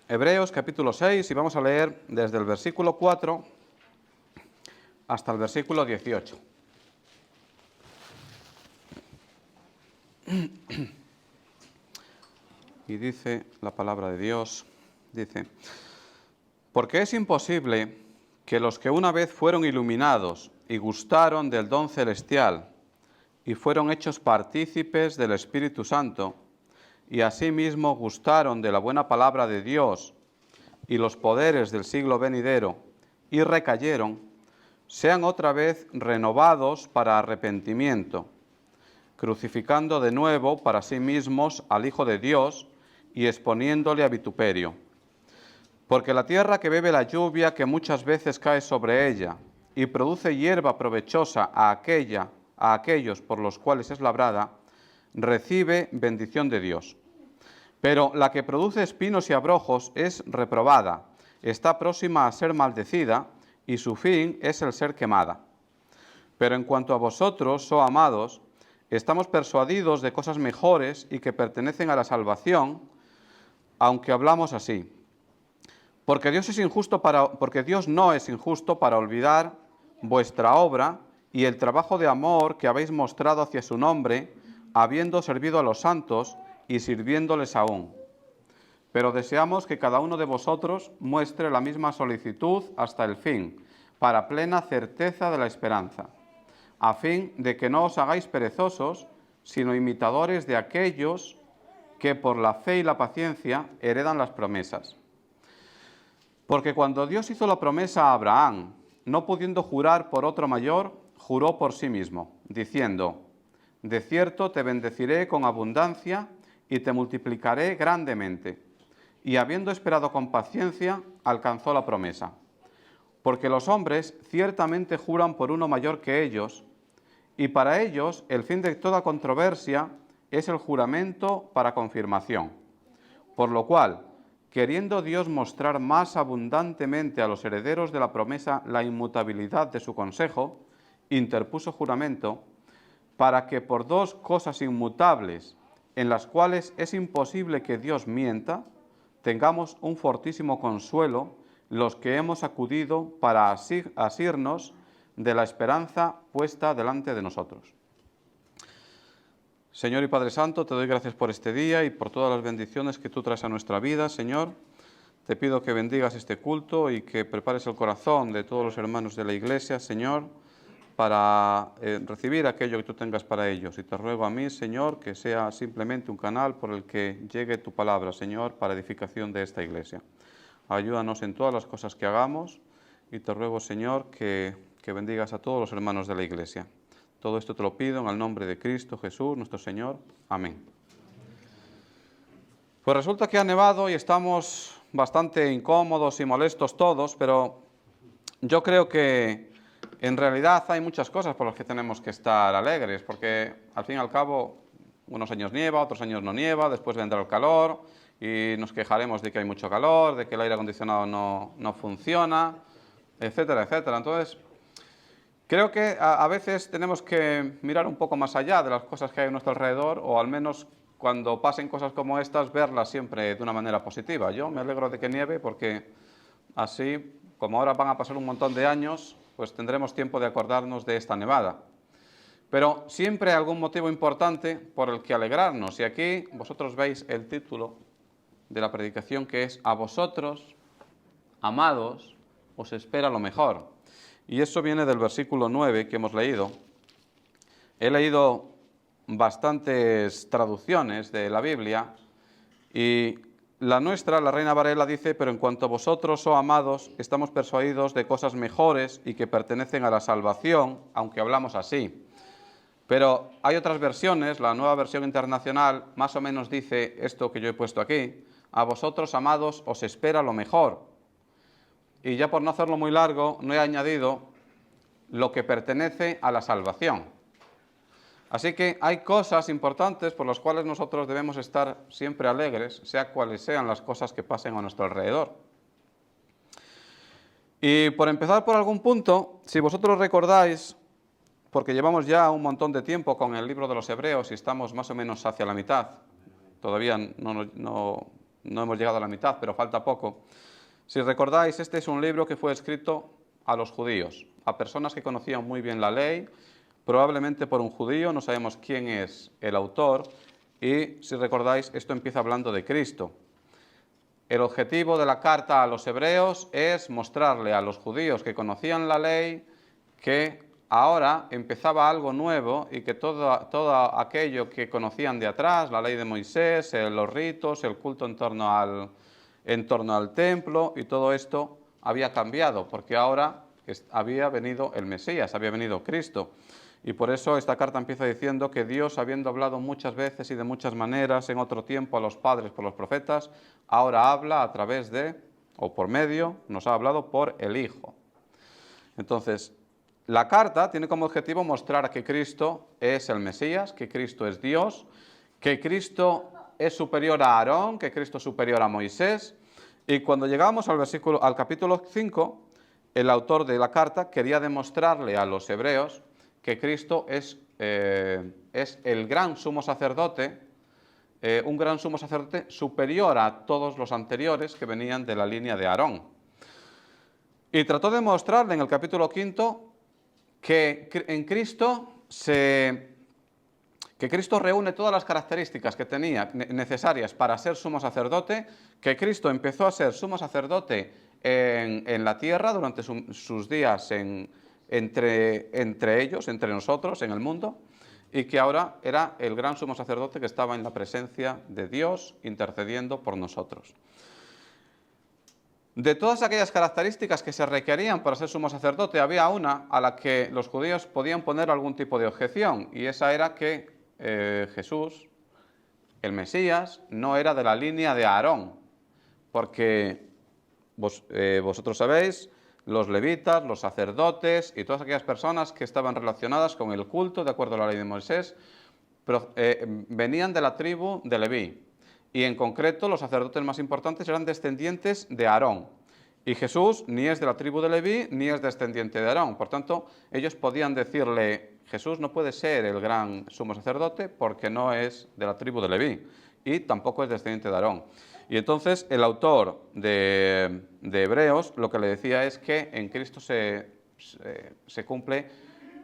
Hebreos capítulo 6 y vamos a leer desde el versículo 4 hasta el versículo 18. Y dice la palabra de Dios, dice: porque es imposible que los que una vez fueron iluminados y gustaron del don celestial y fueron hechos partícipes del Espíritu Santo, y asimismo gustaron de la buena palabra de Dios y los poderes del siglo venidero, y recayeron, sean otra vez renovados para arrepentimiento, crucificando de nuevo para sí mismos al Hijo de Dios y exponiéndole a vituperio. Porque la tierra que bebe la lluvia que muchas veces cae sobre ella, y produce hierba provechosa a aquellos por los cuales es labrada, recibe bendición de Dios. Pero la que produce espinos y abrojos es reprobada, está próxima a ser maldecida, y su fin es el ser quemada. Pero en cuanto a vosotros, oh amados, estamos persuadidos de cosas mejores y que pertenecen a la salvación, aunque hablamos así. Porque Dios no es injusto para olvidar vuestra obra y el trabajo de amor que habéis mostrado hacia su nombre, habiendo servido a los santos y sirviéndoles aún. Pero deseamos que cada uno de vosotros muestre la misma solicitud hasta el fin, para plena certeza de la esperanza, a fin de que no os hagáis perezosos, sino imitadores de aquellos que por la fe y la paciencia heredan las promesas. Porque cuando Dios hizo la promesa a Abraham, no pudiendo jurar por otro mayor, juró por sí mismo, diciendo: de cierto te bendeciré con abundancia y te multiplicaré grandemente. Y habiendo esperado con paciencia, alcanzó la promesa. Porque los hombres ciertamente juran por uno mayor que ellos, y para ellos el fin de toda controversia es el juramento para confirmación. Por lo cual, queriendo Dios mostrar más abundantemente a los herederos de la promesa la inmutabilidad de su consejo, interpuso juramento, para que por dos cosas inmutables, en las cuales es imposible que Dios mienta, tengamos un fortísimo consuelo los que hemos acudido para asirnos de la esperanza puesta delante de nosotros. Señor y Padre Santo, te doy gracias por este día y por todas las bendiciones que tú traes a nuestra vida, Señor. Te pido que bendigas este culto y que prepares el corazón de todos los hermanos de la Iglesia, Señor, para recibir aquello que tú tengas para ellos. Y te ruego a mí, Señor, que sea simplemente un canal por el que llegue tu palabra, Señor, para edificación de esta Iglesia. Ayúdanos en todas las cosas que hagamos y te ruego, Señor, que bendigas a todos los hermanos de la Iglesia. Todo esto te lo pido en el nombre de Cristo Jesús, nuestro Señor. Amén. Pues resulta que ha nevado y estamos bastante incómodos y molestos todos, pero yo creo que en realidad hay muchas cosas por las que tenemos que estar alegres, porque al fin y al cabo unos años nieva, otros años no nieva, después vendrá el calor y nos quejaremos de que hay mucho calor, de que el aire acondicionado no funciona, etcétera, etcétera. Entonces, creo que a veces tenemos que mirar un poco más allá de las cosas que hay a nuestro alrededor, o al menos cuando pasen cosas como estas, verlas siempre de una manera positiva. Yo me alegro de que nieve porque así, como ahora van a pasar un montón de años, pues tendremos tiempo de acordarnos de esta nevada. Pero siempre hay algún motivo importante por el que alegrarnos. Y aquí vosotros veis el título de la predicación, que es: a vosotros, amados, os espera lo mejor. Y eso viene del versículo 9 que hemos leído. He leído bastantes traducciones de la Biblia y la nuestra, la Reina Varela, dice: pero en cuanto a vosotros, oh amados, estamos persuadidos de cosas mejores y que pertenecen a la salvación, aunque hablamos así. Pero hay otras versiones, la Nueva Versión Internacional más o menos dice esto que yo he puesto aquí: a vosotros, amados, os espera lo mejor. Y ya por no hacerlo muy largo, no he añadido lo que pertenece a la salvación. Así que hay cosas importantes por las cuales nosotros debemos estar siempre alegres, sea cuales sean las cosas que pasen a nuestro alrededor. Y por empezar por algún punto, si vosotros recordáis, porque llevamos ya un montón de tiempo con el libro de los Hebreos y estamos más o menos hacia la mitad, todavía no no hemos llegado a la mitad, pero falta poco. Si recordáis, este es un libro que fue escrito a los judíos, a personas que conocían muy bien la ley, probablemente por un judío, no sabemos quién es el autor, y si recordáis, esto empieza hablando de Cristo. El objetivo de la carta a los hebreos es mostrarle a los judíos que conocían la ley que ahora empezaba algo nuevo y que todo aquello que conocían de atrás, la ley de Moisés, los ritos, el culto en torno al templo y todo esto había cambiado, porque ahora había venido el Mesías, había venido Cristo. Y por eso esta carta empieza diciendo que Dios, habiendo hablado muchas veces y de muchas maneras en otro tiempo a los padres por los profetas, ahora habla a través de, o por medio, nos ha hablado por el Hijo. Entonces, la carta tiene como objetivo mostrar que Cristo es el Mesías, que Cristo es Dios, que Cristo es superior a Aarón, que Cristo es superior a Moisés. Y cuando llegamos al capítulo 5, el autor de la carta quería demostrarle a los hebreos que Cristo es el gran sumo sacerdote, un gran sumo sacerdote superior a todos los anteriores que venían de la línea de Aarón. Y trató de mostrarle en el capítulo 5 que en Cristo que Cristo reúne todas las características que tenía necesarias para ser sumo sacerdote, que Cristo empezó a ser sumo sacerdote en la tierra durante sus días entre ellos, entre nosotros, en el mundo, y que ahora era el gran sumo sacerdote que estaba en la presencia de Dios intercediendo por nosotros. De todas aquellas características que se requerían para ser sumo sacerdote, había una a la que los judíos podían poner algún tipo de objeción, y esa era que Jesús, el Mesías, no era de la línea de Aarón, porque vosotros sabéis, los levitas, los sacerdotes y todas aquellas personas que estaban relacionadas con el culto, de acuerdo a la ley de Moisés, venían de la tribu de Leví. Y en concreto los sacerdotes más importantes eran descendientes de Aarón. Y Jesús ni es de la tribu de Leví ni es descendiente de Aarón. Por tanto, ellos podían decirle, Jesús no puede ser el gran sumo sacerdote porque no es de la tribu de Leví y tampoco es descendiente de Aarón. Y entonces el autor de Hebreos lo que le decía es que en Cristo se cumple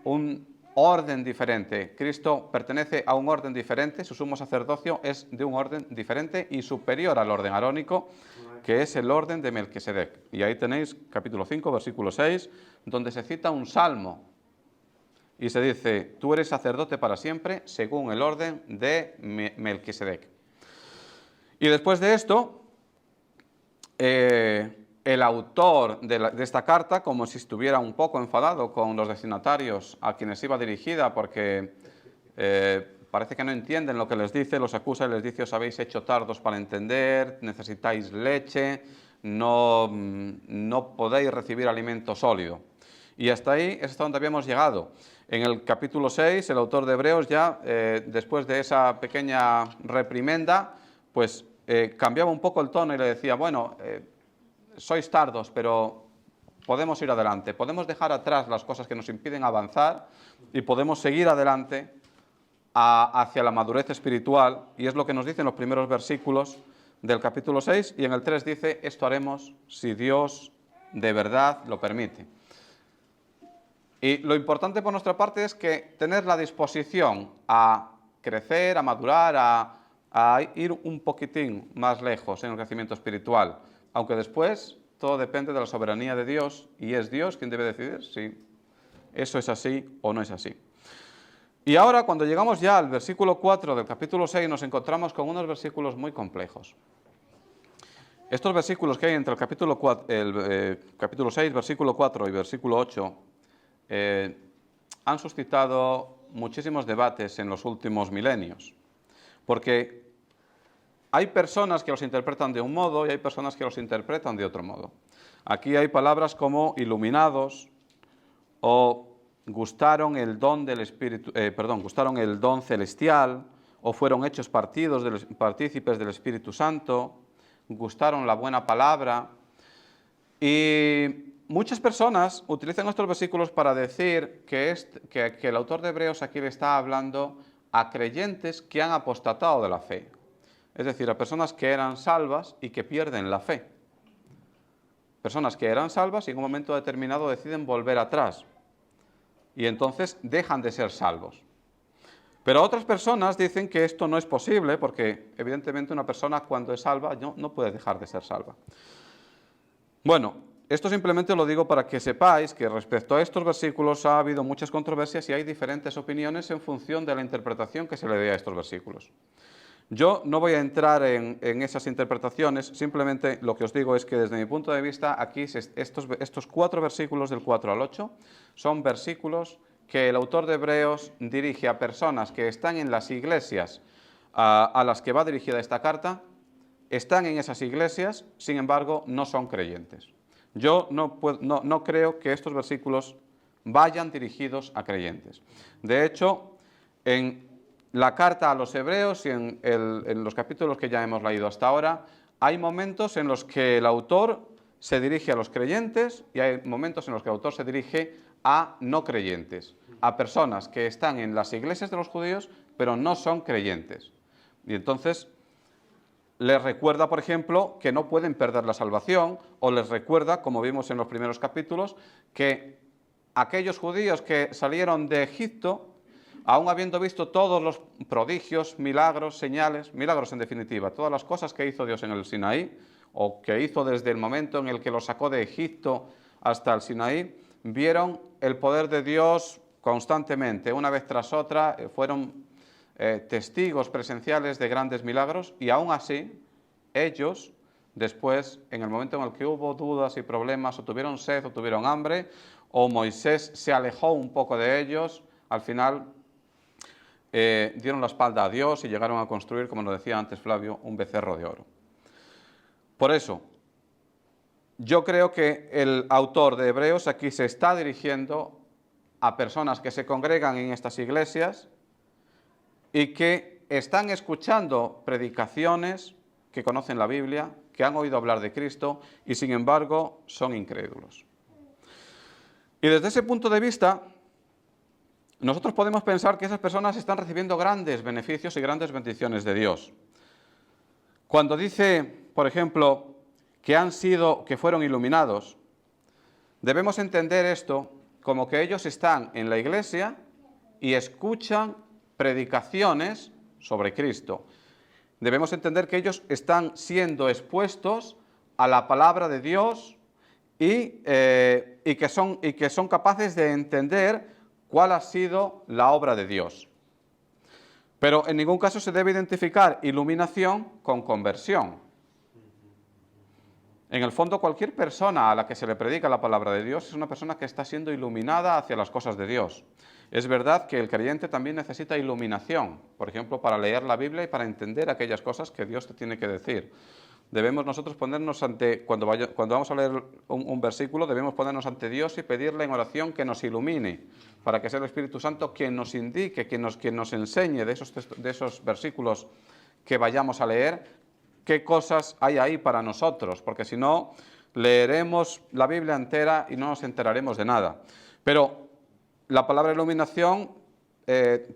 un orden diferente. Cristo pertenece a un orden diferente, su sumo sacerdocio es de un orden diferente y superior al orden arónico, que es el orden de Melquisedec. Y ahí tenéis capítulo 5, versículo 6, donde se cita un salmo y se dice, tú eres sacerdote para siempre según el orden de Melquisedec. Y después de esto, el autor de esta carta, como si estuviera un poco enfadado con los destinatarios a quienes iba dirigida, porque parece que no entienden lo que les dice, los acusa y les dice, os habéis hecho tardos para entender, necesitáis leche, no podéis recibir alimento sólido. Y hasta ahí es hasta donde habíamos llegado. En el capítulo 6, el autor de Hebreos ya, después de esa pequeña reprimenda, pues cambiaba un poco el tono y le decía, bueno, sois tardos, pero podemos ir adelante, podemos dejar atrás las cosas que nos impiden avanzar y podemos seguir adelante hacia la madurez espiritual, y es lo que nos dicen los primeros versículos del capítulo 6, y en el 3 dice, esto haremos si Dios de verdad lo permite. Y lo importante por nuestra parte es que tener la disposición a crecer, a madurar, a ir un poquitín más lejos en el crecimiento espiritual, aunque después todo depende de la soberanía de Dios, y es Dios quien debe decidir si eso es así o no es así. Y ahora, cuando llegamos ya al versículo 4 del capítulo 6, nos encontramos con unos versículos muy complejos. Estos versículos que hay entre el capítulo 6, versículo 4 y versículo 8, han suscitado muchísimos debates en los últimos milenios, porque hay personas que los interpretan de un modo y hay personas que los interpretan de otro modo. Aquí hay palabras como iluminados o gustaron el don celestial, o fueron hechos partícipes del Espíritu Santo, gustaron la buena palabra. Y muchas personas utilizan estos versículos para decir que el autor de Hebreos aquí le está hablando a creyentes que han apostatado de la fe. Es decir, a personas que eran salvas y que pierden la fe. Personas que eran salvas y en un momento determinado deciden volver atrás. Y entonces dejan de ser salvos. Pero otras personas dicen que esto no es posible porque evidentemente una persona cuando es salva no puede dejar de ser salva. Bueno, esto simplemente lo digo para que sepáis que respecto a estos versículos ha habido muchas controversias y hay diferentes opiniones en función de la interpretación que se le dé a estos versículos. Yo no voy a entrar en esas interpretaciones, simplemente lo que os digo es que desde mi punto de vista aquí estos 4 versículos del 4 al 8 son versículos que el autor de Hebreos dirige a personas que están en las iglesias a las que va dirigida esta carta, están en esas iglesias, sin embargo no son creyentes. Yo no creo que estos versículos vayan dirigidos a creyentes. De hecho, en la carta a los hebreos y en los capítulos que ya hemos leído hasta ahora, hay momentos en los que el autor se dirige a los creyentes y hay momentos en los que el autor se dirige a no creyentes, a personas que están en las iglesias de los judíos, pero no son creyentes. Y entonces les recuerda, por ejemplo, que no pueden perder la salvación, o les recuerda, como vimos en los primeros capítulos, que aquellos judíos que salieron de Egipto, aún habiendo visto todos los prodigios, milagros, señales, milagros en definitiva, todas las cosas que hizo Dios en el Sinaí, o que hizo desde el momento en el que los sacó de Egipto hasta el Sinaí, vieron el poder de Dios constantemente, una vez tras otra, fueron testigos presenciales de grandes milagros y aún así ellos después, en el momento en el que hubo dudas y problemas, o tuvieron sed o tuvieron hambre, o Moisés se alejó un poco de ellos, al final dieron la espalda a Dios y llegaron a construir, como nos decía antes Flavio, un becerro de oro. Por eso, yo creo que el autor de Hebreos aquí se está dirigiendo a personas que se congregan en estas iglesias y que están escuchando predicaciones, que conocen la Biblia, que han oído hablar de Cristo y sin embargo son incrédulos. Y desde ese punto de vista, nosotros podemos pensar que esas personas están recibiendo grandes beneficios y grandes bendiciones de Dios. Cuando dice, por ejemplo, que fueron iluminados, debemos entender esto como que ellos están en la iglesia y escuchan predicaciones sobre Cristo. Debemos entender que ellos están siendo expuestos a la palabra de Dios y que son capaces de entender cuál ha sido la obra de Dios. Pero en ningún caso se debe identificar iluminación con conversión. En el fondo, cualquier persona a la que se le predica la palabra de Dios es una persona que está siendo iluminada hacia las cosas de Dios. Es verdad que el creyente también necesita iluminación, por ejemplo, para leer la Biblia y para entender aquellas cosas que Dios te tiene que decir. Debemos nosotros ponernos cuando vamos a leer un versículo, debemos ponernos ante Dios y pedirle en oración que nos ilumine, para que sea el Espíritu Santo quien nos indique, quien nos enseñe de esos versículos que vayamos a leer, qué cosas hay ahí para nosotros, porque si no, leeremos la Biblia entera y no nos enteraremos de nada. Pero la palabra iluminación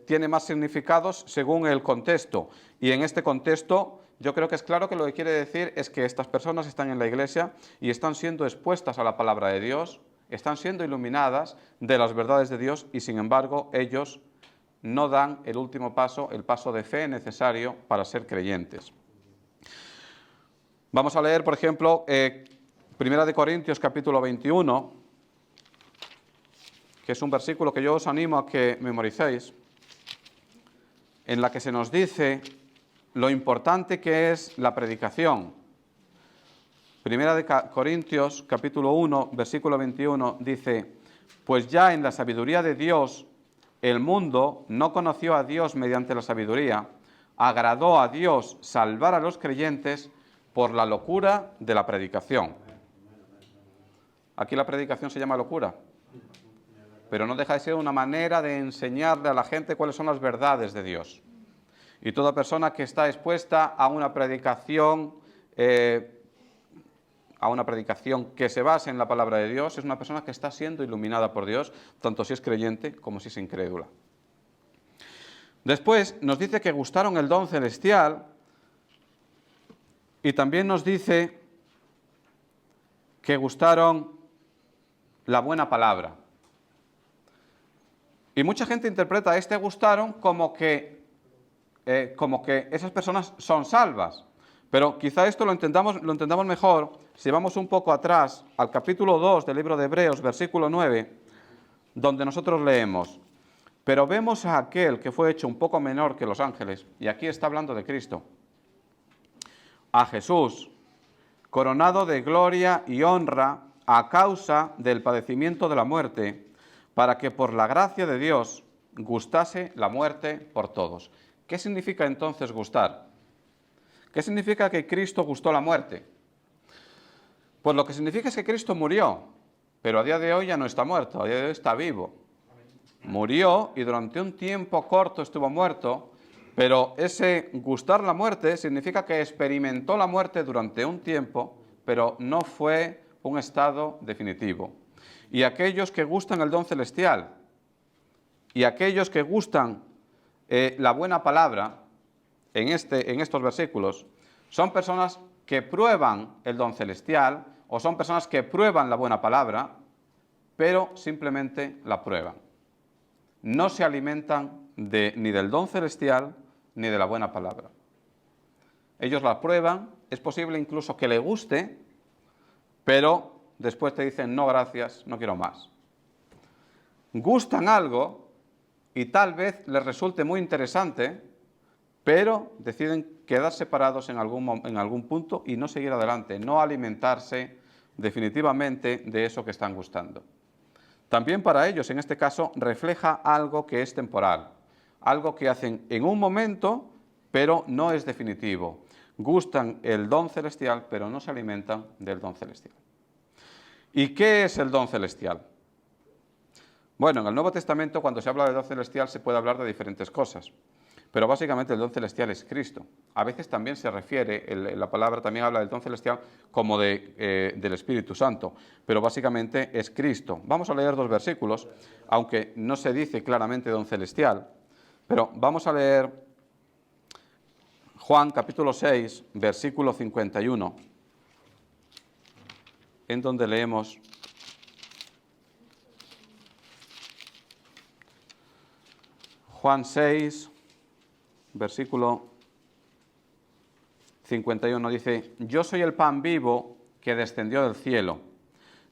tiene más significados según el contexto, y en este contexto yo creo que es claro que lo que quiere decir es que estas personas están en la iglesia y están siendo expuestas a la palabra de Dios, están siendo iluminadas de las verdades de Dios y sin embargo ellos no dan el último paso, el paso de fe necesario para ser creyentes. Vamos a leer, por ejemplo, 1 Corintios capítulo 21, que es un versículo que yo os animo a que memoricéis, en la que se nos dice lo importante que es la predicación. 1 Corintios capítulo 1, versículo 21 dice: pues ya en la sabiduría de Dios, el mundo no conoció a Dios mediante la sabiduría, agradó a Dios salvar a los creyentes por la locura de la predicación. Aquí la predicación se llama locura, pero no deja de ser una manera de enseñarle a la gente cuáles son las verdades de Dios. Y toda persona que está expuesta a una predicación que se base en la palabra de Dios es una persona que está siendo iluminada por Dios, tanto si es creyente como si es incrédula. Después nos dice que gustaron el don celestial Y también nos dice que gustaron la buena palabra. Y mucha gente interpreta este gustaron como que esas personas son salvas. Pero quizá esto lo entendamos mejor si vamos un poco atrás al capítulo 2 del libro de Hebreos, versículo 9, donde nosotros leemos: pero vemos a aquel que fue hecho un poco menor que los ángeles, y aquí está hablando de Cristo, a Jesús, coronado de gloria y honra a causa del padecimiento de la muerte, para que por la gracia de Dios gustase la muerte por todos. ¿Qué significa entonces gustar? ¿Qué significa que Cristo gustó la muerte? Pues lo que significa es que Cristo murió, pero a día de hoy ya no está muerto, a día de hoy está vivo. Murió y durante un tiempo corto estuvo muerto, pero ese gustar la muerte significa que experimentó la muerte durante un tiempo, pero no fue un estado definitivo. Y aquellos que gustan el don celestial y aquellos que gustan la buena palabra en estos versículos son personas que prueban el don celestial o son personas que prueban la buena palabra, pero simplemente la prueban. No se alimentan ni del don celestial ni de la buena palabra. Ellos la prueban, es posible incluso que le guste, pero después te dicen: no, gracias, no quiero más. Gustan algo y tal vez les resulte muy interesante, pero deciden quedar separados en algún punto y no seguir adelante, no alimentarse definitivamente de eso que están gustando. También para ellos, en este caso, refleja algo que es temporal, algo que hacen en un momento, pero no es definitivo. Gustan el don celestial, pero no se alimentan del don celestial. ¿Y qué es el don celestial? Bueno, en el Nuevo Testamento, cuando se habla de don celestial, se puede hablar de diferentes cosas, pero básicamente el don celestial es Cristo. A veces también se refiere, la palabra también habla del don celestial como del Espíritu Santo, pero básicamente es Cristo. Vamos a leer dos versículos, aunque no se dice claramente don celestial, pero vamos a leer Juan capítulo 6, versículo 51, en donde leemos: Juan 6, versículo 51, dice: yo soy el pan vivo que descendió del cielo.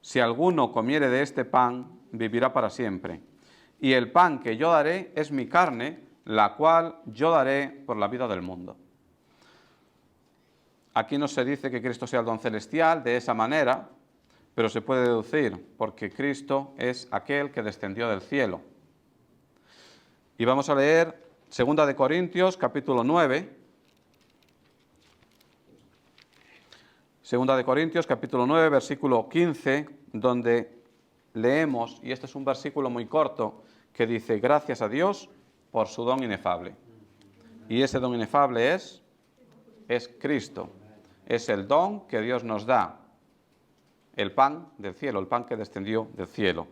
Si alguno comiere de este pan, vivirá para siempre. Y el pan que yo daré es mi carne, la cual yo daré por la vida del mundo. Aquí no se dice que Cristo sea el don celestial de esa manera, pero se puede deducir, porque Cristo es aquel que descendió del cielo. Y vamos a leer 2 de Corintios, capítulo 9. 2 de Corintios, capítulo 9, versículo 15, donde leemos, y este es un versículo muy corto, que dice: gracias a Dios por su don inefable. Y ese don inefable es Cristo. Es el don que Dios nos da. El pan del cielo, el pan que descendió del cielo.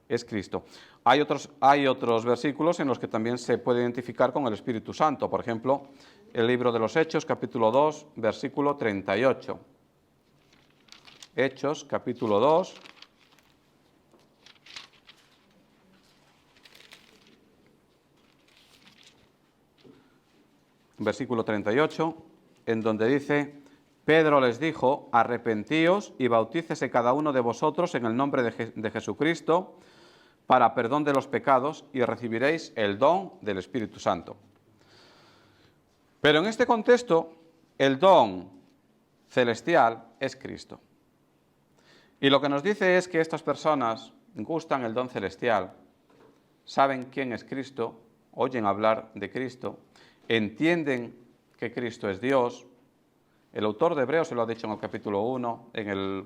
Es Cristo. Hay otros versículos en los que también se puede identificar con el Espíritu Santo. Por ejemplo, el libro de los Hechos, capítulo 2, versículo 38. Hechos, capítulo 2. Versículo 38, en donde dice: Pedro les dijo: arrepentíos y bautícese cada uno de vosotros en el nombre de Jesucristo para perdón de los pecados y recibiréis el don del Espíritu Santo. Pero en este contexto, el don celestial es Cristo. Y lo que nos dice es que estas personas gustan el don celestial, saben quién es Cristo, oyen hablar de Cristo, entienden que Cristo es Dios. El autor de Hebreos se lo ha dicho en el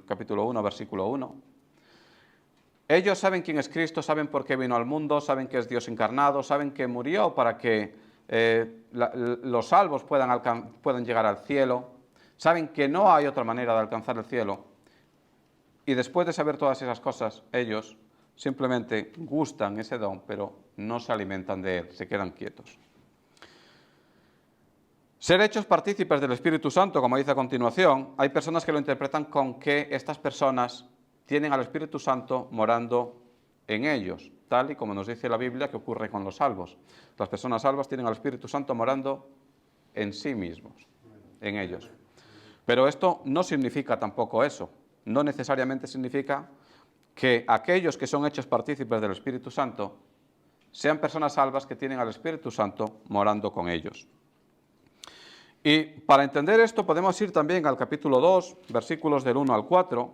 capítulo 1, versículo 1. Ellos saben quién es Cristo, saben por qué vino al mundo, saben que es Dios encarnado, saben que murió para que los salvos puedan llegar al cielo, saben que no hay otra manera de alcanzar el cielo. Y después de saber todas esas cosas, ellos simplemente gustan ese don, pero no se alimentan de él, se quedan quietos. Ser hechos partícipes del Espíritu Santo, como dice a continuación, hay personas que lo interpretan con que estas personas tienen al Espíritu Santo morando en ellos, tal y como nos dice la Biblia que ocurre con los salvos. Las personas salvas tienen al Espíritu Santo morando en sí mismos, en ellos. Pero esto no significa tampoco eso. No necesariamente significa que aquellos que son hechos partícipes del Espíritu Santo sean personas salvas que tienen al Espíritu Santo morando con ellos. Y para entender esto podemos ir también al capítulo 2, versículos del 1 al 4,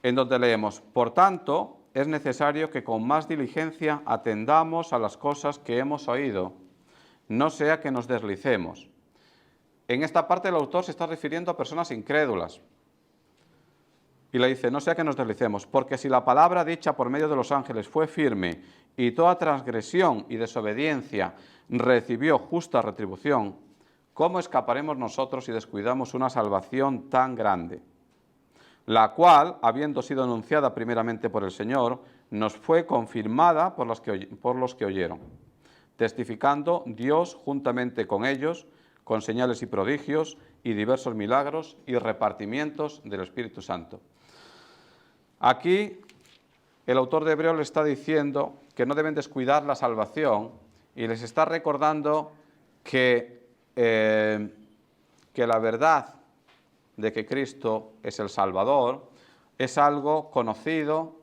en donde leemos: por tanto, es necesario que con más diligencia atendamos a las cosas que hemos oído, no sea que nos deslicemos. En esta parte el autor se está refiriendo a personas incrédulas. Y le dice, no sea que nos deslicemos, porque si la palabra dicha por medio de los ángeles fue firme y toda transgresión y desobediencia recibió justa retribución, ¿cómo escaparemos nosotros si descuidamos una salvación tan grande? La cual, habiendo sido anunciada primeramente por el Señor, nos fue confirmada por los que oyeron, testificando Dios juntamente con ellos, con señales y prodigios y diversos milagros y repartimientos del Espíritu Santo. Aquí el autor de Hebreos le está diciendo que no deben descuidar la salvación y les está recordando que la verdad de que Cristo es el Salvador es algo conocido,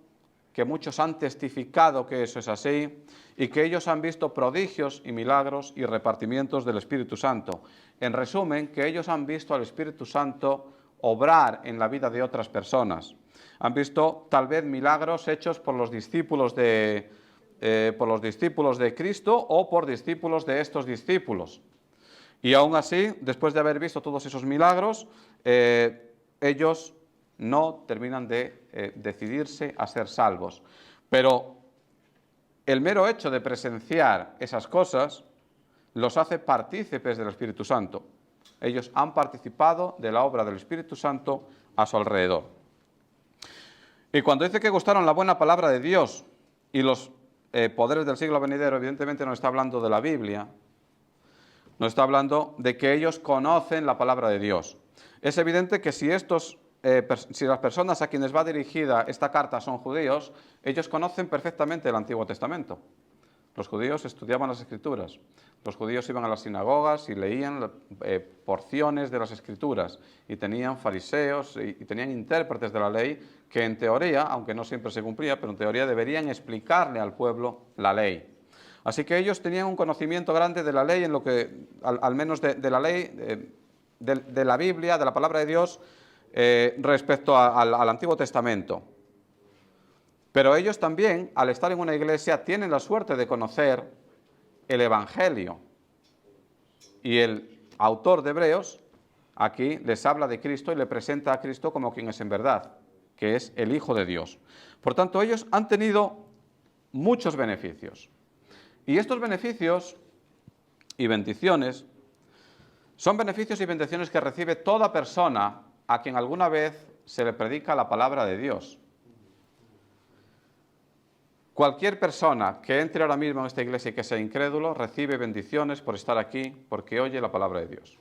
que muchos han testificado que eso es así y que ellos han visto prodigios y milagros y repartimientos del Espíritu Santo. En resumen, que ellos han visto al Espíritu Santo obrar en la vida de otras personas. Han visto tal vez milagros hechos por los discípulos de Cristo o por discípulos de estos discípulos. Y aún así, después de haber visto todos esos milagros, ellos no terminan de decidirse a ser salvos. Pero el mero hecho de presenciar esas cosas los hace partícipes del Espíritu Santo. Ellos han participado de la obra del Espíritu Santo a su alrededor. Y cuando dice que gustaron la buena palabra de Dios y los poderes del siglo venidero, evidentemente no está hablando de la Biblia, no está hablando de que ellos conocen la palabra de Dios. Es evidente que si las personas a quienes va dirigida esta carta son judíos, ellos conocen perfectamente el Antiguo Testamento. Los judíos estudiaban las Escrituras. Los judíos iban a las sinagogas y leían porciones de las Escrituras y tenían fariseos y tenían intérpretes de la ley que en teoría, aunque no siempre se cumplía, pero en teoría deberían explicarle al pueblo la ley. Así que ellos tenían un conocimiento grande de la ley, en lo que, al menos de la ley, de la Biblia, de la palabra de Dios, respecto al Antiguo Testamento. Pero ellos también, al estar en una iglesia, tienen la suerte de conocer el Evangelio. Y el autor de Hebreos aquí les habla de Cristo y le presenta a Cristo como quien es en verdad, que es el Hijo de Dios. Por tanto, ellos han tenido muchos beneficios. Y estos beneficios y bendiciones son beneficios y bendiciones que recibe toda persona a quien alguna vez se le predica la palabra de Dios. Cualquier persona que entre ahora mismo en esta iglesia y que sea incrédulo recibe bendiciones por estar aquí, porque oye la palabra de Dios.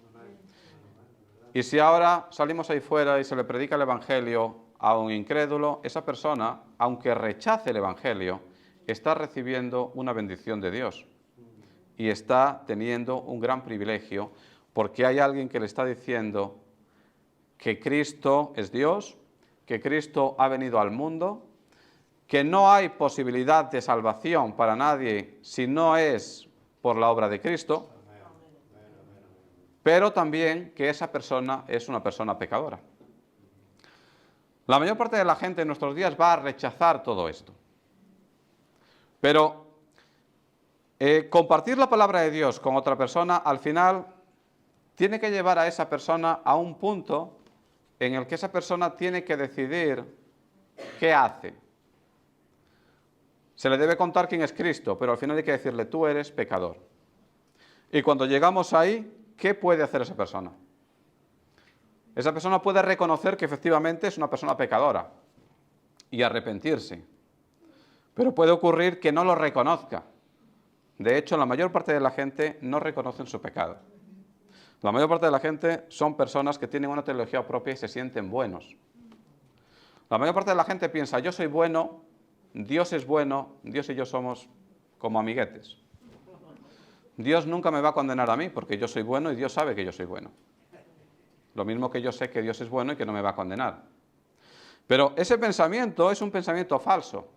Y si ahora salimos ahí fuera y se le predica el Evangelio a un incrédulo, esa persona, aunque rechace el Evangelio, está recibiendo una bendición de Dios y está teniendo un gran privilegio, porque hay alguien que le está diciendo que Cristo es Dios, que Cristo ha venido al mundo, que no hay posibilidad de salvación para nadie si no es por la obra de Cristo, pero también que esa persona es una persona pecadora. La mayor parte de la gente en nuestros días va a rechazar todo esto. Pero compartir la palabra de Dios con otra persona, al final, tiene que llevar a esa persona a un punto en el que esa persona tiene que decidir qué hace. Se le debe contar quién es Cristo, pero al final hay que decirle, tú eres pecador. Y cuando llegamos ahí, ¿qué puede hacer esa persona? Esa persona puede reconocer que efectivamente es una persona pecadora y arrepentirse. Pero puede ocurrir que no lo reconozca De hecho, la mayor parte de la gente no reconocen su pecado. La mayor parte de la gente son personas que tienen una teología propia y se sienten buenos. La mayor parte de la gente piensa, yo soy bueno, Dios es bueno, Dios y yo somos como amiguetes. Dios nunca me va a condenar a mí porque yo soy bueno y Dios sabe que yo soy bueno. Lo mismo que yo sé que Dios es bueno y que no me va a condenar. Pero ese pensamiento es un pensamiento falso.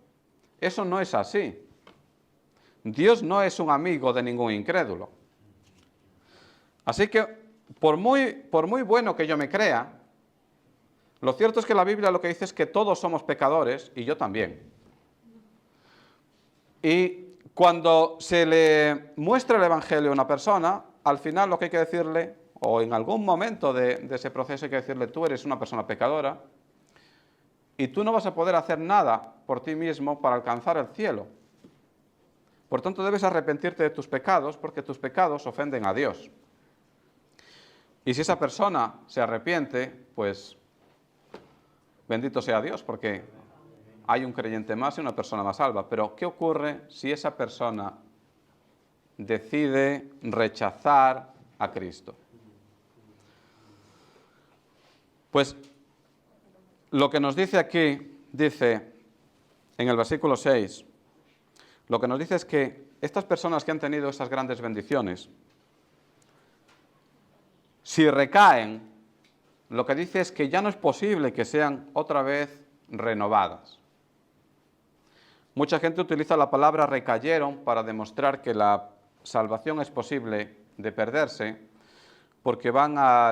Eso no es así. Dios no es un amigo de ningún incrédulo. Así que, por muy bueno que yo me crea, lo cierto es que la Biblia lo que dice es que todos somos pecadores y yo también. Y cuando se le muestra el Evangelio a una persona, al final lo que hay que decirle, o en algún momento de ese proceso hay que decirle, tú eres una persona pecadora y tú no vas a poder hacer nada por ti mismo para alcanzar el cielo. Por tanto, debes arrepentirte de tus pecados porque tus pecados ofenden a Dios. Y si esa persona se arrepiente, pues bendito sea Dios, porque hay un creyente más y una persona más salva. Pero, ¿qué ocurre si esa persona decide rechazar a Cristo? Pues lo que nos dice aquí, dice en el versículo 6, lo que nos dice es que estas personas que han tenido esas grandes bendiciones, si recaen, lo que dice es que ya no es posible que sean otra vez renovadas. Mucha gente utiliza la palabra recayeron para demostrar que la salvación es posible de perderse, porque van a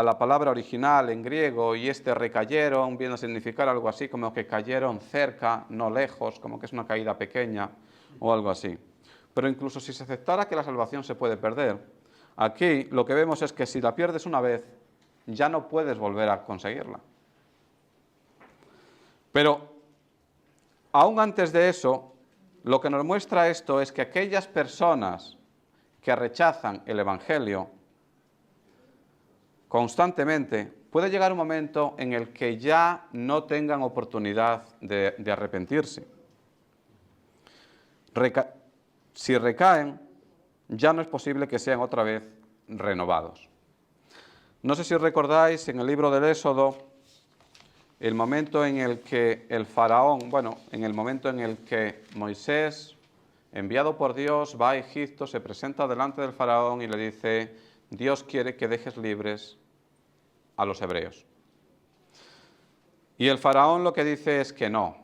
la palabra original en griego y recayeron viene a significar algo así como que cayeron cerca, no lejos, como que es una caída pequeña o algo así. Pero incluso si se aceptara que la salvación se puede perder, aquí lo que vemos es que si la pierdes una vez, ya no puedes volver a conseguirla. Pero aún antes de eso, lo que nos muestra esto es que aquellas personas que rechazan el Evangelio constantemente, puede llegar un momento en el que ya no tengan oportunidad de arrepentirse. Si recaen, ya no es posible que sean otra vez renovados. No sé si recordáis en el libro del Éxodo, el momento en el que el faraón, en el momento en el que Moisés, enviado por Dios, va a Egipto, se presenta delante del faraón y le dice, Dios quiere que dejes libres a los hebreos. Y el faraón lo que dice es que no.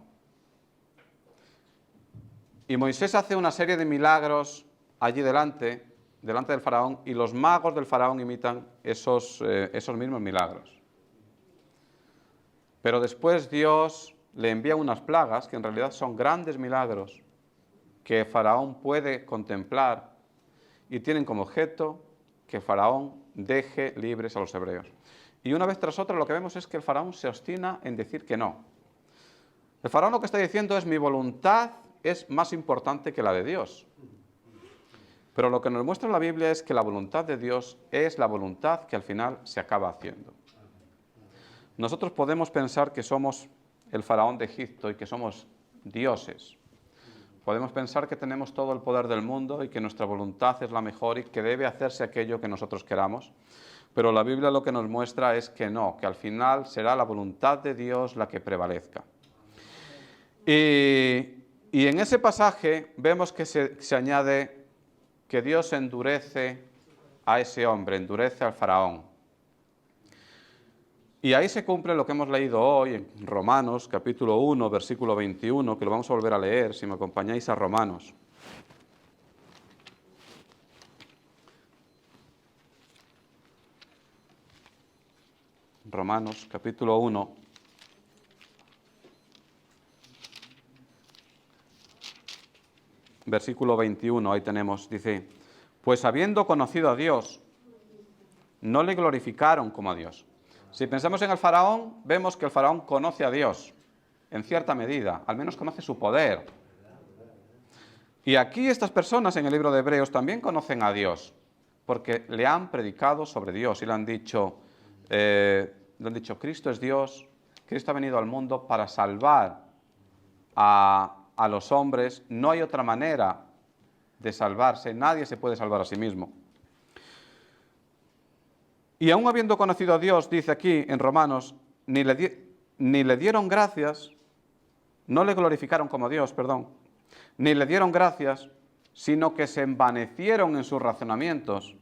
Y Moisés hace una serie de milagros allí delante del faraón, y los magos del faraón imitan esos mismos milagros. Pero después Dios le envía unas plagas, que en realidad son grandes milagros, que el faraón puede contemplar, y tienen como objeto que Faraón deje libres a los hebreos. Y una vez tras otra lo que vemos es que el faraón se obstina en decir que no. El faraón lo que está diciendo es, mi voluntad es más importante que la de Dios. Pero lo que nos muestra la Biblia es que la voluntad de Dios es la voluntad que al final se acaba haciendo. Nosotros podemos pensar que somos el faraón de Egipto y que somos dioses. Podemos pensar que tenemos todo el poder del mundo y que nuestra voluntad es la mejor y que debe hacerse aquello que nosotros queramos. Pero la Biblia lo que nos muestra es que no, que al final será la voluntad de Dios la que prevalezca. Y en ese pasaje vemos que se añade que Dios endurece a ese hombre, endurece al faraón. Y ahí se cumple lo que hemos leído hoy en Romanos, capítulo 1, versículo 21, que lo vamos a volver a leer, si me acompañáis a Romanos. Romanos, capítulo 1. Versículo 21, ahí tenemos, dice, pues habiendo conocido a Dios, no le glorificaron como a Dios. Si pensamos en el faraón, vemos que el faraón conoce a Dios, en cierta medida, al menos conoce su poder. Y aquí estas personas en el libro de Hebreos también conocen a Dios, porque le han predicado sobre Dios y le han dicho, Cristo es Dios, Cristo ha venido al mundo para salvar a los hombres, no hay otra manera de salvarse, nadie se puede salvar a sí mismo. Y aún habiendo conocido a Dios, dice aquí en Romanos, ni le dieron gracias, no le glorificaron como Dios, perdón, ni le dieron gracias, sino que se envanecieron en sus razonamientos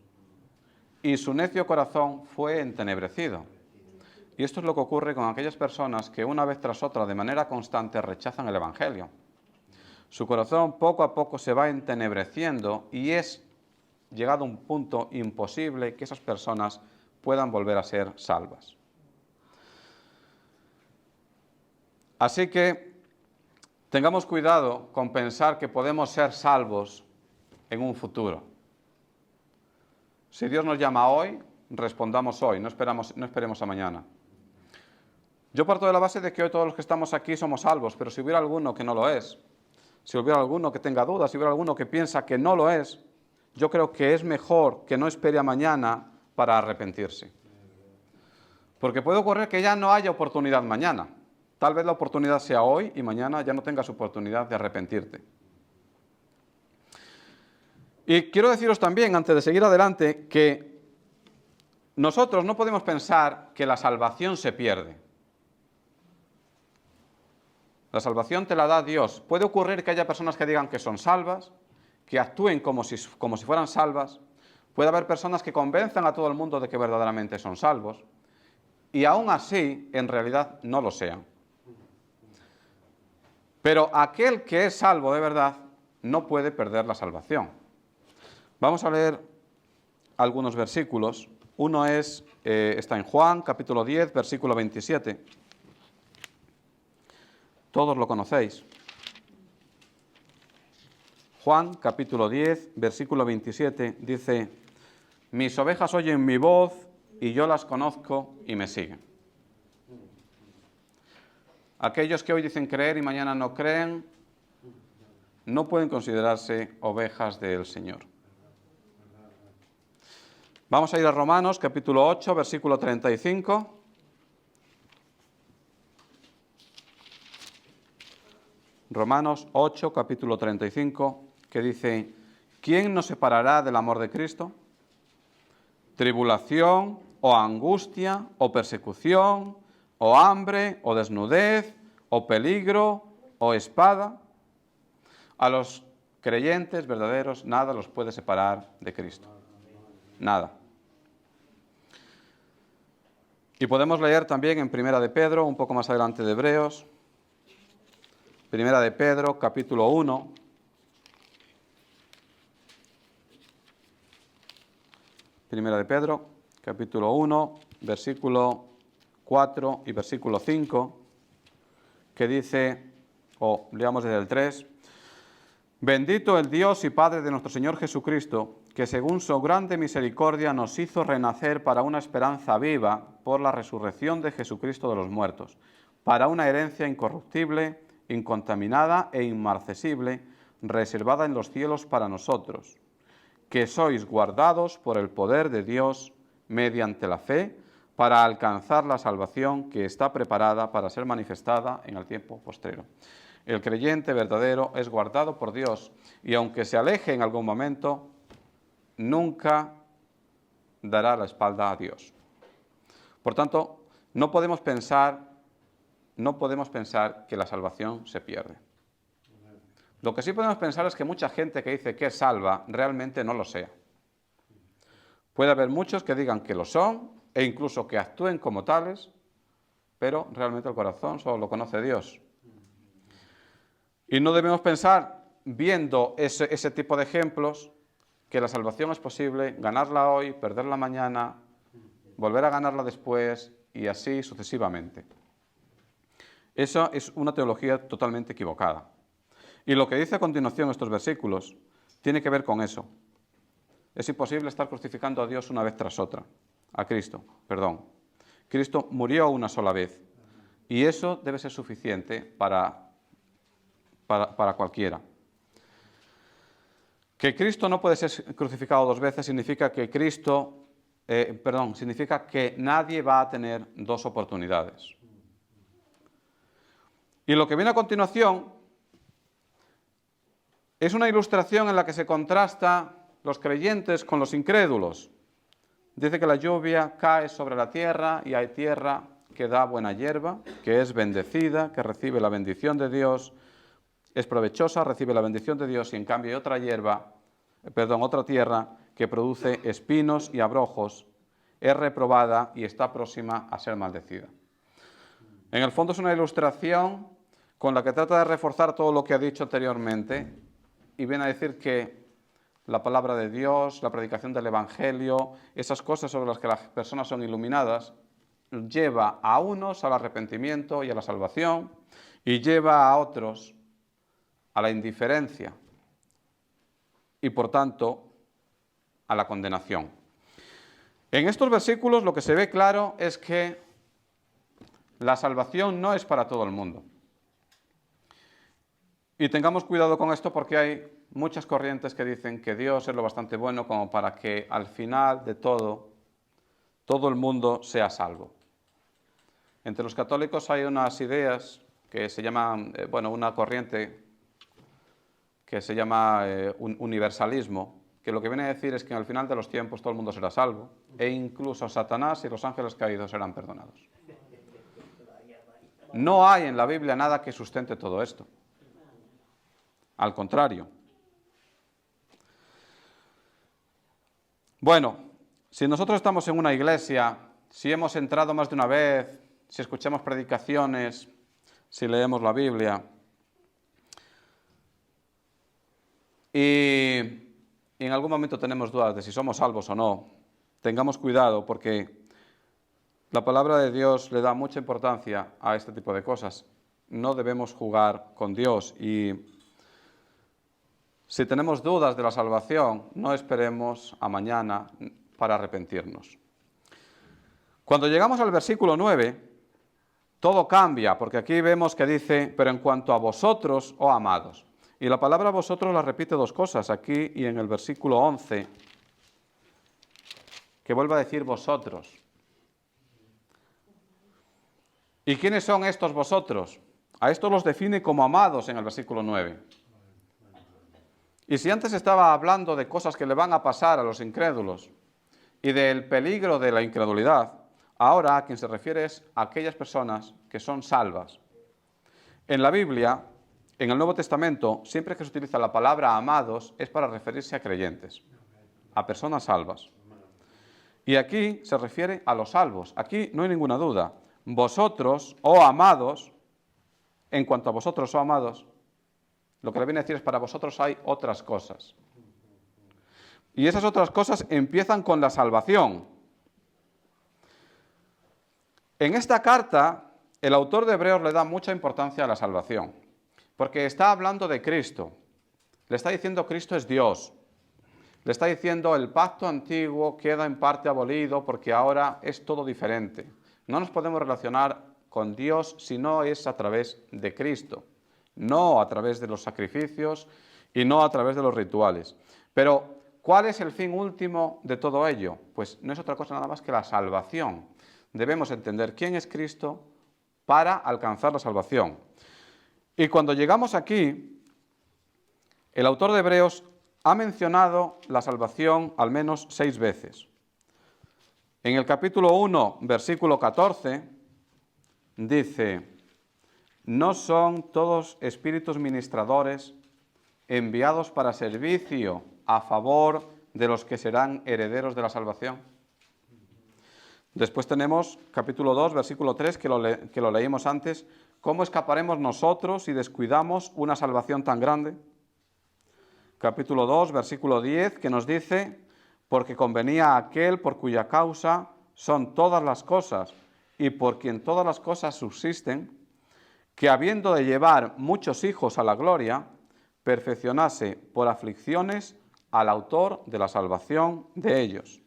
y su necio corazón fue entenebrecido. Y esto es lo que ocurre con aquellas personas que una vez tras otra, de manera constante, rechazan el Evangelio. Su corazón poco a poco se va entenebreciendo y es llegado a un punto imposible que esas personas puedan volver a ser salvas. Así que tengamos cuidado con pensar que podemos ser salvos en un futuro. Si Dios nos llama hoy, respondamos hoy, no esperemos a mañana. Yo parto de la base de que hoy todos los que estamos aquí somos salvos, pero si hubiera alguno que no lo es, si hubiera alguno que tenga dudas, si hubiera alguno que piensa que no lo es, yo creo que es mejor que no espere a mañana para arrepentirse. Porque puede ocurrir que ya no haya oportunidad mañana. Tal vez la oportunidad sea hoy y mañana ya no tengas oportunidad de arrepentirte. Y quiero deciros también, antes de seguir adelante, que nosotros no podemos pensar que la salvación se pierde. La salvación te la da Dios. Puede ocurrir que haya personas que digan que son salvas, que actúen como si fueran salvas. Puede haber personas que convenzan a todo el mundo de que verdaderamente son salvos. Y aún así, en realidad, no lo sean. Pero aquel que es salvo de verdad no puede perder la salvación. Vamos a leer algunos versículos. Uno está en Juan, capítulo 10, versículo 27. Todos lo conocéis. Juan, capítulo 10, versículo 27, dice: mis ovejas oyen mi voz y yo las conozco y me siguen. Aquellos que hoy dicen creer y mañana no creen, no pueden considerarse ovejas del Señor. Vamos a ir a Romanos, capítulo 8, versículo 35. Romanos 8, capítulo 35, que dice: ¿quién nos separará del amor de Cristo? ¿Tribulación, o angustia, o persecución, o hambre, o desnudez, o peligro, o espada? A los creyentes verdaderos nada los puede separar de Cristo. Nada. Y podemos leer también en Primera de Pedro, un poco más adelante de Hebreos, Primera de Pedro, capítulo 1. Primera de Pedro, capítulo 1, versículo 4 y versículo 5, que dice, leamos desde el 3, bendito el Dios y Padre de nuestro Señor Jesucristo, que según su grande misericordia nos hizo renacer para una esperanza viva por la resurrección de Jesucristo de los muertos, para una herencia incorruptible, incontaminada e inmarcesible, reservada en los cielos para nosotros, que sois guardados por el poder de Dios mediante la fe, para alcanzar la salvación que está preparada para ser manifestada en el tiempo postrero. El creyente verdadero es guardado por Dios y aunque se aleje en algún momento, nunca dará la espalda a Dios. Por tanto, no podemos pensar que la salvación se pierde. Lo que sí podemos pensar es que mucha gente que dice que es salva realmente no lo sea. Puede haber muchos que digan que lo son e incluso que actúen como tales, pero realmente el corazón solo lo conoce Dios. Y no debemos pensar, viendo ese tipo de ejemplos, que la salvación es posible ganarla hoy, perderla mañana, volver a ganarla después y así sucesivamente. Esa es una teología totalmente equivocada. Y lo que dice a continuación estos versículos tiene que ver con eso. Es imposible estar crucificando a Dios una vez tras otra. A Cristo, perdón. Cristo murió una sola vez. Y eso debe ser suficiente para cualquiera. Que Cristo no puede ser crucificado dos veces significa que significa que nadie va a tener dos oportunidades. Y lo que viene a continuación Es una ilustración en la que se contrasta los creyentes con los incrédulos. Dice que la lluvia cae sobre la tierra y hay tierra que da buena hierba, que es bendecida, que recibe la bendición de Dios, es provechosa, recibe la bendición de Dios, y en cambio hay otra tierra que produce espinos y abrojos, es reprobada y está próxima a ser maldecida. En el fondo es una ilustración con la que trata de reforzar todo lo que ha dicho anteriormente y viene a decir que la palabra de Dios, la predicación del Evangelio, esas cosas sobre las que las personas son iluminadas, lleva a unos al arrepentimiento y a la salvación y lleva a otros a la indiferencia y por tanto a la condenación. En estos versículos lo que se ve claro es que la salvación no es para todo el mundo. Y tengamos cuidado con esto porque hay muchas corrientes que dicen que Dios es lo bastante bueno como para que al final de todo el mundo sea salvo. Entre los católicos hay unas ideas que se llaman, una corriente que se llama universalismo, que lo que viene a decir es que al final de los tiempos todo el mundo será salvo, e incluso Satanás y los ángeles caídos serán perdonados. No hay en la Biblia nada que sustente todo esto. Al contrario. Bueno, si nosotros estamos en una iglesia, si hemos entrado más de una vez, si escuchamos predicaciones, si leemos la Biblia, y en algún momento tenemos dudas de si somos salvos o no, tengamos cuidado porque la palabra de Dios le da mucha importancia a este tipo de cosas. No debemos jugar con Dios y si tenemos dudas de la salvación, no esperemos a mañana para arrepentirnos. Cuando llegamos al versículo 9, todo cambia, porque aquí vemos que dice, pero en cuanto a vosotros, oh amados. Y la palabra vosotros la repite dos cosas, aquí y en el versículo 11, que vuelve a decir vosotros. ¿Y quiénes son estos vosotros? A estos los define como amados en el versículo 9. Y si antes estaba hablando de cosas que le van a pasar a los incrédulos y del peligro de la incredulidad, ahora a quien se refiere es a aquellas personas que son salvas. En la Biblia, en el Nuevo Testamento, siempre que se utiliza la palabra amados es para referirse a creyentes, a personas salvas. Y aquí se refiere a los salvos. Aquí no hay ninguna duda. Vosotros, oh amados, en cuanto a vosotros, oh amados, lo que le viene a decir es para vosotros hay otras cosas. Y esas otras cosas empiezan con la salvación. En esta carta, el autor de Hebreos le da mucha importancia a la salvación, porque está hablando de Cristo. Le está diciendo Cristo es Dios. Le está diciendo el pacto antiguo queda en parte abolido porque ahora es todo diferente. No nos podemos relacionar con Dios si no es a través de Cristo. No a través de los sacrificios y no a través de los rituales. Pero, ¿cuál es el fin último de todo ello? Pues no es otra cosa nada más que la salvación. Debemos entender quién es Cristo para alcanzar la salvación. Y cuando llegamos aquí, el autor de Hebreos ha mencionado la salvación al menos 6 veces. En el capítulo 1, versículo 14, dice: ¿no son todos espíritus ministradores enviados para servicio a favor de los que serán herederos de la salvación? Después tenemos capítulo 2, versículo 3, que lo leímos antes. ¿Cómo escaparemos nosotros si descuidamos una salvación tan grande? Capítulo 2, versículo 10, que nos dice: porque convenía a aquel por cuya causa son todas las cosas y por quien todas las cosas subsisten, que habiendo de llevar muchos hijos a la gloria, perfeccionase por aflicciones al autor de la salvación de ellos.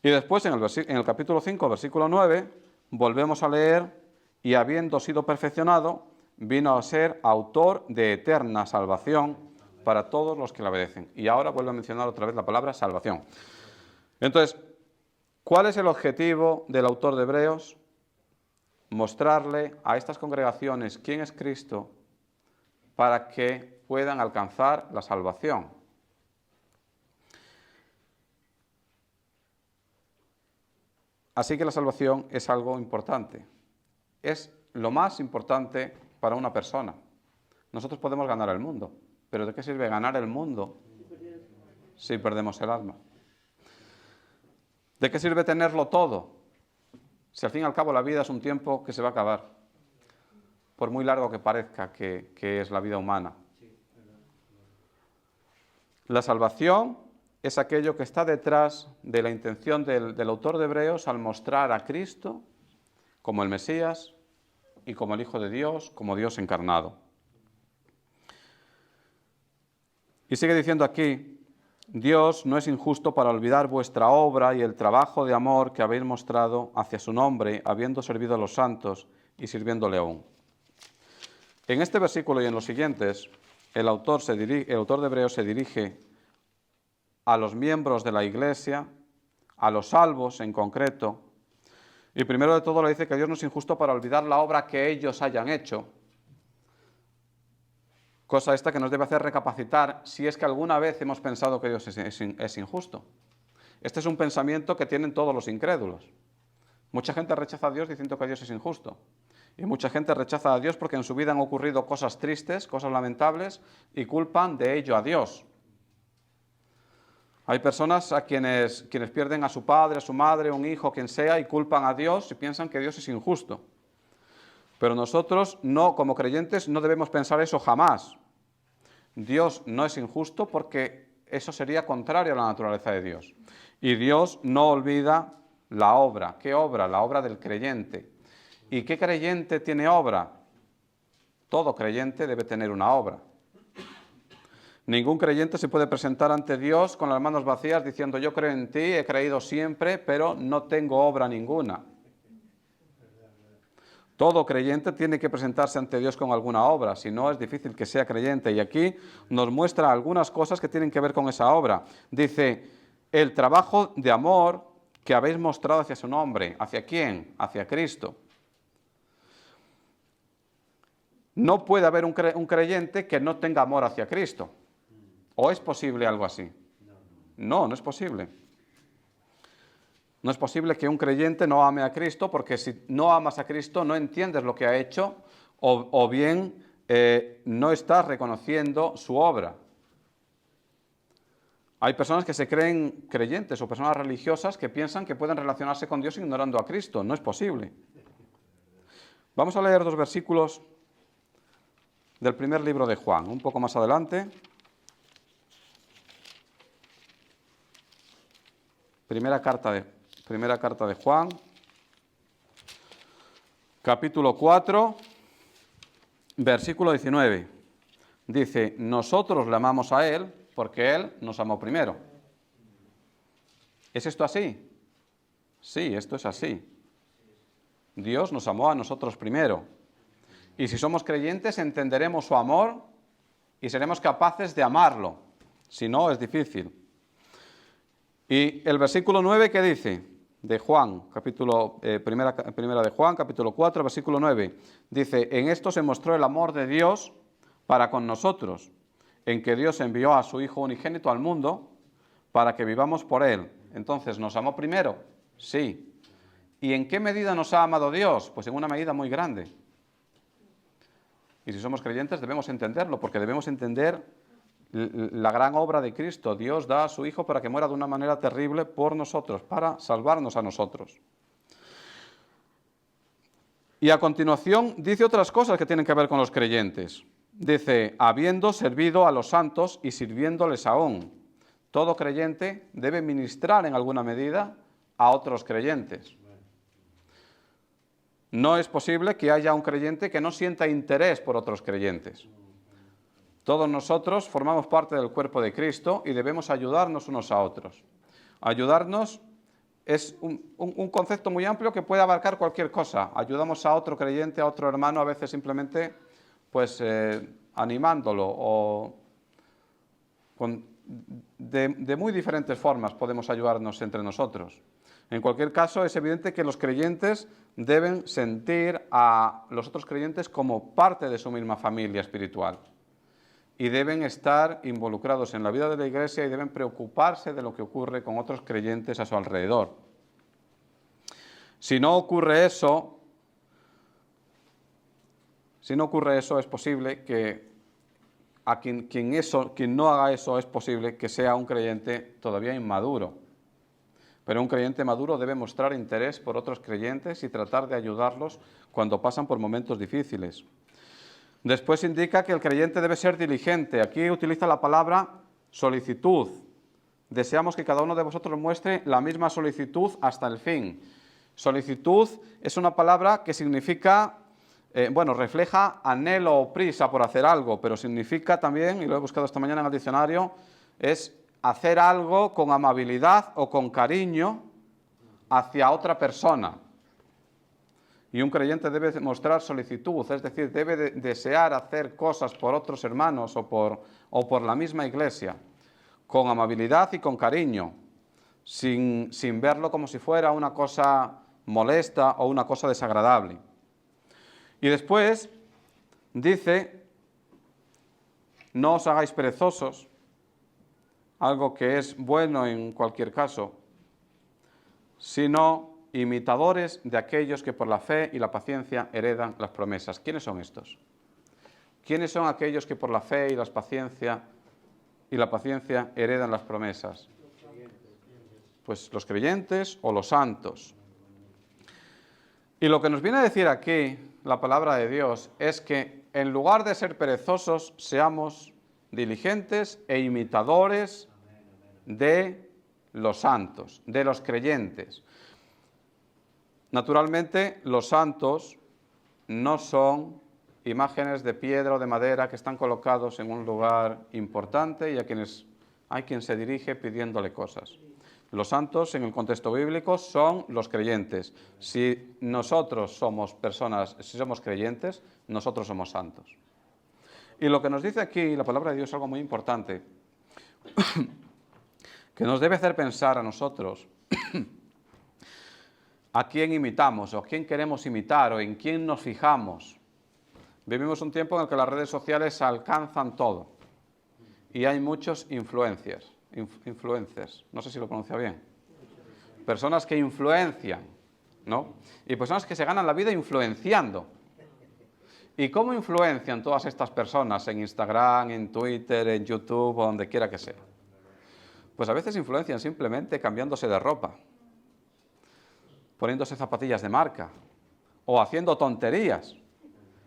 Y después en el capítulo 5, versículo 9, volvemos a leer: y habiendo sido perfeccionado, vino a ser autor de eterna salvación para todos los que le obedecen. Y ahora vuelve a mencionar otra vez la palabra salvación. Entonces, ¿cuál es el objetivo del autor de Hebreos? Mostrarle a estas congregaciones quién es Cristo para que puedan alcanzar la salvación. Así que la salvación es algo importante. Es lo más importante para una persona. Nosotros podemos ganar el mundo, pero ¿de qué sirve ganar el mundo si perdemos el alma? ¿De qué sirve tenerlo todo si al fin y al cabo la vida es un tiempo que se va a acabar? Por muy largo que parezca que es la vida humana. La salvación es aquello que está detrás de la intención del autor de Hebreos al mostrar a Cristo como el Mesías y como el Hijo de Dios, como Dios encarnado. Y sigue diciendo aquí: Dios no es injusto para olvidar vuestra obra y el trabajo de amor que habéis mostrado hacia su nombre, habiendo servido a los santos y sirviéndole aún. En este versículo y en los siguientes, el autor de Hebreos se dirige a los miembros de la Iglesia, a los salvos en concreto, y primero de todo le dice que Dios no es injusto para olvidar la obra que ellos hayan hecho, cosa esta que nos debe hacer recapacitar si es que alguna vez hemos pensado que Dios es injusto. Este es un pensamiento que tienen todos los incrédulos. Mucha gente rechaza a Dios diciendo que Dios es injusto. Y mucha gente rechaza a Dios porque en su vida han ocurrido cosas tristes, cosas lamentables, y culpan de ello a Dios. Hay personas a quienes pierden a su padre, a su madre, un hijo, quien sea, y culpan a Dios y piensan que Dios es injusto. Pero nosotros, no, como creyentes, no debemos pensar eso jamás. Dios no es injusto porque eso sería contrario a la naturaleza de Dios. Y Dios no olvida la obra. ¿Qué obra? La obra del creyente. ¿Y qué creyente tiene obra? Todo creyente debe tener una obra. Ningún creyente se puede presentar ante Dios con las manos vacías diciendo: yo creo en ti, he creído siempre, pero no tengo obra ninguna. Todo creyente tiene que presentarse ante Dios con alguna obra, si no es difícil que sea creyente. Y aquí nos muestra algunas cosas que tienen que ver con esa obra. Dice: el trabajo de amor que habéis mostrado hacia su nombre. ¿Hacia quién? Hacia Cristo. No puede haber un creyente que no tenga amor hacia Cristo. ¿O es posible algo así? No, no es posible. No es posible que un creyente no ame a Cristo, porque si no amas a Cristo no entiendes lo que ha hecho o bien no estás reconociendo su obra. Hay personas que se creen creyentes o personas religiosas que piensan que pueden relacionarse con Dios ignorando a Cristo. No es posible. Vamos a leer 2 versículos del primer libro de Juan, un poco más adelante. Primera carta de Juan, capítulo 4, versículo 19. Dice: nosotros le amamos a Él porque Él nos amó primero. ¿Es esto así? Sí, esto es así. Dios nos amó a nosotros primero. Y si somos creyentes entenderemos su amor y seremos capaces de amarlo. Si no, es difícil. Y el versículo 9, ¿qué dice? De Juan, primera de Juan, capítulo 4, versículo 9. Dice: en esto se mostró el amor de Dios para con nosotros, en que Dios envió a su Hijo unigénito al mundo para que vivamos por Él. Entonces, ¿nos amó primero? Sí. ¿Y en qué medida nos ha amado Dios? Pues en una medida muy grande. Y si somos creyentes debemos entenderlo, porque debemos entender la gran obra de Cristo. Dios da a su Hijo para que muera de una manera terrible por nosotros, para salvarnos a nosotros. Y a continuación dice otras cosas que tienen que ver con los creyentes. Dice: habiendo servido a los santos y sirviéndoles aún. Todo creyente debe ministrar en alguna medida a otros creyentes. No es posible que haya un creyente que no sienta interés por otros creyentes. Todos nosotros formamos parte del cuerpo de Cristo y debemos ayudarnos unos a otros. Ayudarnos es un concepto muy amplio que puede abarcar cualquier cosa. Ayudamos a otro creyente, a otro hermano, a veces simplemente animándolo o de muy diferentes formas podemos ayudarnos entre nosotros. En cualquier caso, es evidente que los creyentes deben sentir a los otros creyentes como parte de su misma familia espiritual. y deben estar involucrados en la vida de la Iglesia y deben preocuparse de lo que ocurre con otros creyentes a su alrededor. Si no ocurre eso, es posible que quien no haga eso, es posible que sea un creyente todavía inmaduro. Pero un creyente maduro debe mostrar interés por otros creyentes y tratar de ayudarlos cuando pasan por momentos difíciles. Después indica que el creyente debe ser diligente. Aquí utiliza la palabra solicitud. Deseamos que cada uno de vosotros muestre la misma solicitud hasta el fin. Solicitud es una palabra que significa, refleja anhelo o prisa por hacer algo, pero significa también, y lo he buscado esta mañana en el diccionario, es hacer algo con amabilidad o con cariño hacia otra persona. Y un creyente debe mostrar solicitud, es decir, debe desear hacer cosas por otros hermanos o por la misma iglesia, con amabilidad y con cariño, sin verlo como si fuera una cosa molesta o una cosa desagradable. Y después dice, no os hagáis perezosos, algo que es bueno en cualquier caso, sino imitadores de aquellos que por la fe y la paciencia heredan las promesas. ¿Quiénes son estos? ¿Quiénes son aquellos que por la fe y la paciencia heredan las promesas? Pues los creyentes o los santos. Y lo que nos viene a decir aquí la palabra de Dios es que en lugar de ser perezosos, seamos diligentes e imitadores de los santos, de los creyentes. Naturalmente, los santos no son imágenes de piedra o de madera que están colocados en un lugar importante y a quienes hay quien se dirige pidiéndole cosas. Los santos, en el contexto bíblico, son los creyentes. Si nosotros somos personas, si somos creyentes, nosotros somos santos. Y lo que nos dice aquí la palabra de Dios es algo muy importante, que nos debe hacer pensar a nosotros a quién imitamos o a quién queremos imitar o en quién nos fijamos. Vivimos un tiempo en el que las redes sociales alcanzan todo y hay muchos influencers, no sé si lo pronuncia bien, personas que influencian, ¿no? Y personas que se ganan la vida influenciando. ¿Y cómo influencian todas estas personas en Instagram, en Twitter, en YouTube o donde quiera que sea? Pues a veces influencian simplemente cambiándose de ropa, poniéndose zapatillas de marca o haciendo tonterías.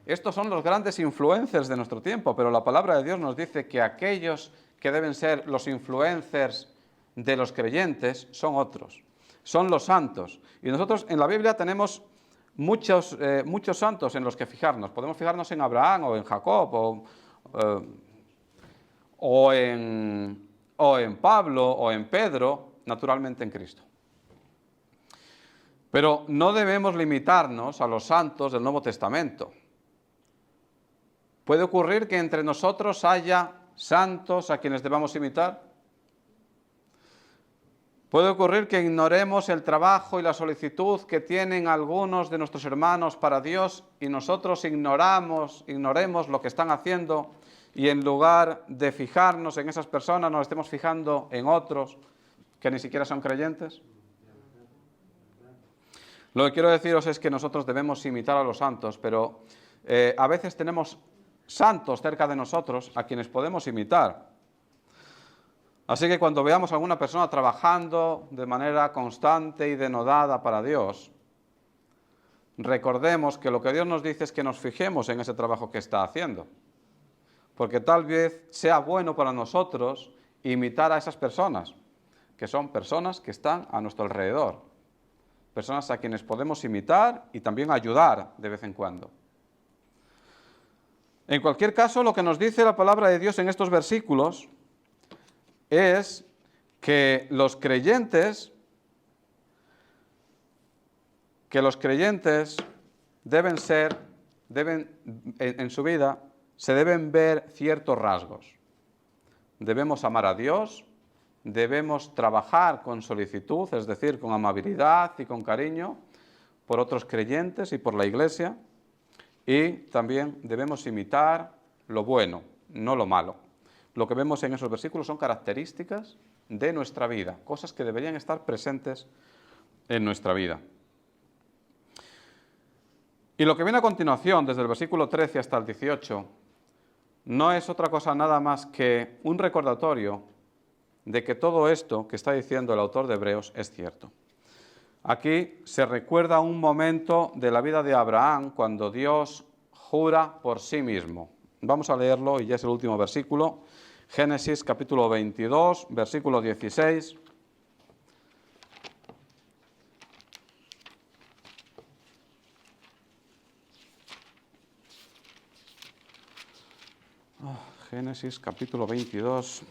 Estos son los grandes influencers de nuestro tiempo, pero la palabra de Dios nos dice que aquellos que deben ser los influencers de los creyentes son otros, son los santos. Y nosotros en la Biblia tenemos muchos santos en los que fijarnos. Podemos fijarnos en Abraham o en Jacob o en Pablo o en Pedro, naturalmente en Cristo. Pero no debemos limitarnos a los santos del Nuevo Testamento. ¿Puede ocurrir que entre nosotros haya santos a quienes debamos imitar? ¿Puede ocurrir que ignoremos el trabajo y la solicitud que tienen algunos de nuestros hermanos para Dios y nosotros ignoremos lo que están haciendo y en lugar de fijarnos en esas personas nos estemos fijando en otros que ni siquiera son creyentes? Lo que quiero deciros es que nosotros debemos imitar a los santos, pero a veces tenemos santos cerca de nosotros a quienes podemos imitar. Así que cuando veamos a alguna persona trabajando de manera constante y denodada para Dios, recordemos que lo que Dios nos dice es que nos fijemos en ese trabajo que está haciendo. Porque tal vez sea bueno para nosotros imitar a esas personas, que son personas que están a nuestro alrededor. Personas a quienes podemos imitar y también ayudar de vez en cuando. En cualquier caso, lo que nos dice la palabra de Dios en estos versículos es que los creyentes en su vida se deben ver ciertos rasgos. Debemos amar a Dios, debemos trabajar con solicitud, es decir, con amabilidad y con cariño por otros creyentes y por la Iglesia, y también debemos imitar lo bueno, no lo malo. lo que vemos en esos versículos son características de nuestra vida, cosas que deberían estar presentes en nuestra vida. Y lo que viene a continuación, desde el versículo 13 hasta el 18, no es otra cosa nada más que un recordatorio de que todo esto que está diciendo el autor de Hebreos es cierto. Aquí se recuerda un momento de la vida de Abraham cuando Dios jura por sí mismo. Vamos a leerlo y ya es el último versículo. Génesis capítulo 22, versículo 16. Génesis capítulo 22.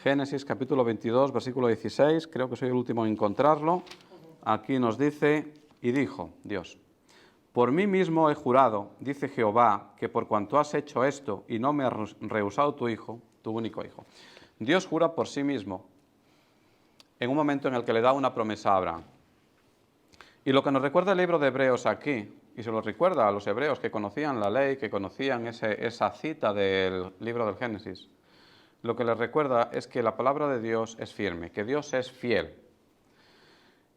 Génesis capítulo 22, versículo 16, creo que soy el último en encontrarlo. Aquí nos dice, y dijo Dios, por mí mismo he jurado, dice Jehová, que por cuanto has hecho esto y no me has rehusado tu hijo, tu único hijo. Dios jura por sí mismo en un momento en el que le da una promesa a Abraham. Y lo que nos recuerda el libro de Hebreos aquí, y se lo recuerda a los hebreos que conocían la ley, que conocían esa cita del libro del Génesis, lo que les recuerda es que la palabra de Dios es firme, que Dios es fiel.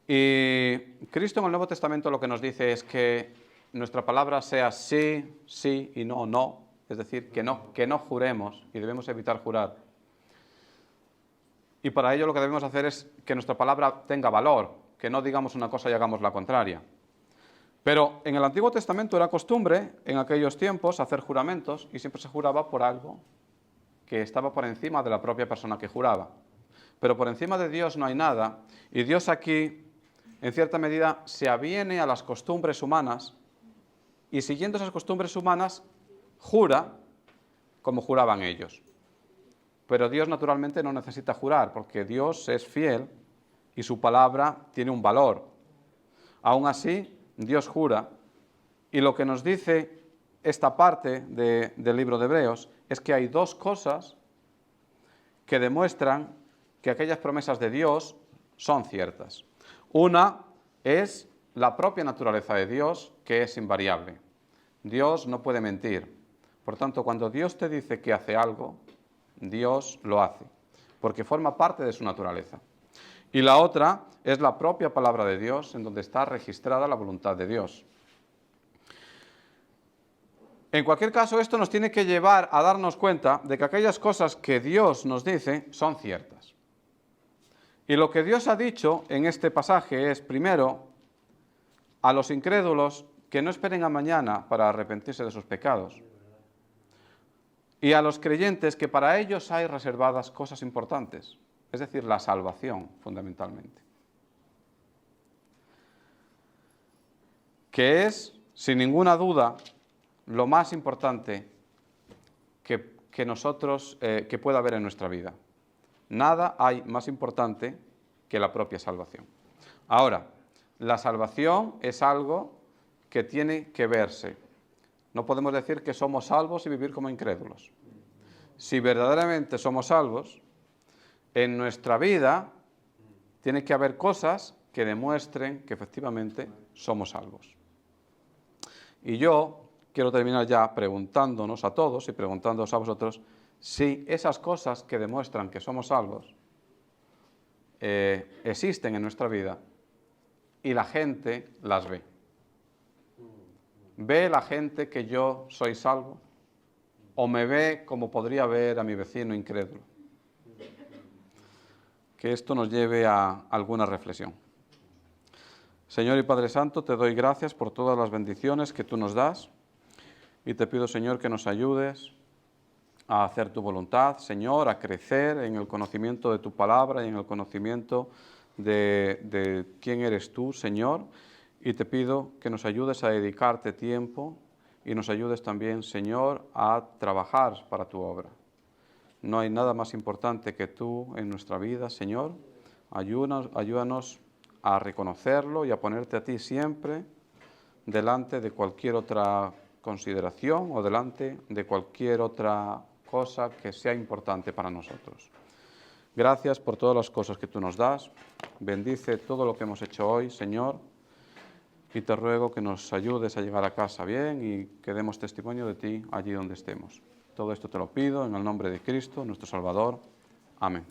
Y Cristo en el Nuevo Testamento lo que nos dice es que nuestra palabra sea sí, sí y no, no. Es decir, que no juremos y debemos evitar jurar. Y para ello lo que debemos hacer es que nuestra palabra tenga valor, que no digamos una cosa y hagamos la contraria. Pero en el Antiguo Testamento era costumbre, en aquellos tiempos, hacer juramentos y siempre se juraba por algo que estaba por encima de la propia persona que juraba. Pero por encima de Dios no hay nada, y Dios aquí, en cierta medida, se aviene a las costumbres humanas, y siguiendo esas costumbres humanas, jura como juraban ellos. Pero Dios naturalmente no necesita jurar, porque Dios es fiel y su palabra tiene un valor. Aún así, Dios jura, y lo que nos dice esta parte del libro de Hebreos es que hay dos cosas que demuestran que aquellas promesas de Dios son ciertas. Una es la propia naturaleza de Dios, que es invariable. Dios no puede mentir. Por tanto, cuando Dios te dice que hace algo, Dios lo hace, porque forma parte de su naturaleza. Y la otra es la propia palabra de Dios, en donde está registrada la voluntad de Dios. En cualquier caso, esto nos tiene que llevar a darnos cuenta de que aquellas cosas que Dios nos dice son ciertas. Y lo que Dios ha dicho en este pasaje es, primero, a los incrédulos que no esperen a mañana para arrepentirse de sus pecados. Y a los creyentes que para ellos hay reservadas cosas importantes, es decir, la salvación, fundamentalmente. Que es, sin ninguna duda, lo más importante que nosotros, que pueda haber en nuestra vida. Nada hay más importante que la propia salvación. Ahora, la salvación es algo que tiene que verse. No podemos decir que somos salvos y vivir como incrédulos. Si verdaderamente somos salvos, en nuestra vida tiene que haber cosas que demuestren que efectivamente somos salvos. Y yo quiero terminar ya preguntándonos a todos y preguntándoos a vosotros si esas cosas que demuestran que somos salvos existen en nuestra vida y la gente las ve. ¿Ve la gente que yo soy salvo? ¿O me ve como podría ver a mi vecino incrédulo? Que esto nos lleve a alguna reflexión. Señor y Padre Santo, te doy gracias por todas las bendiciones que tú nos das y te pido, Señor, que nos ayudes a hacer tu voluntad, Señor, a crecer en el conocimiento de tu palabra y en el conocimiento de quién eres tú, Señor, y te pido que nos ayudes a dedicarte tiempo y nos ayudes también, Señor, a trabajar para tu obra. No hay nada más importante que tú en nuestra vida, Señor. Ayúdanos a reconocerlo y a ponerte a ti siempre delante de cualquier otra consideración o delante de cualquier otra cosa que sea importante para nosotros. Gracias por todas las cosas que tú nos das. Bendice todo lo que hemos hecho hoy, Señor, y te ruego que nos ayudes a llegar a casa bien y que demos testimonio de ti allí donde estemos. Todo esto te lo pido en el nombre de Cristo, nuestro Salvador. Amén.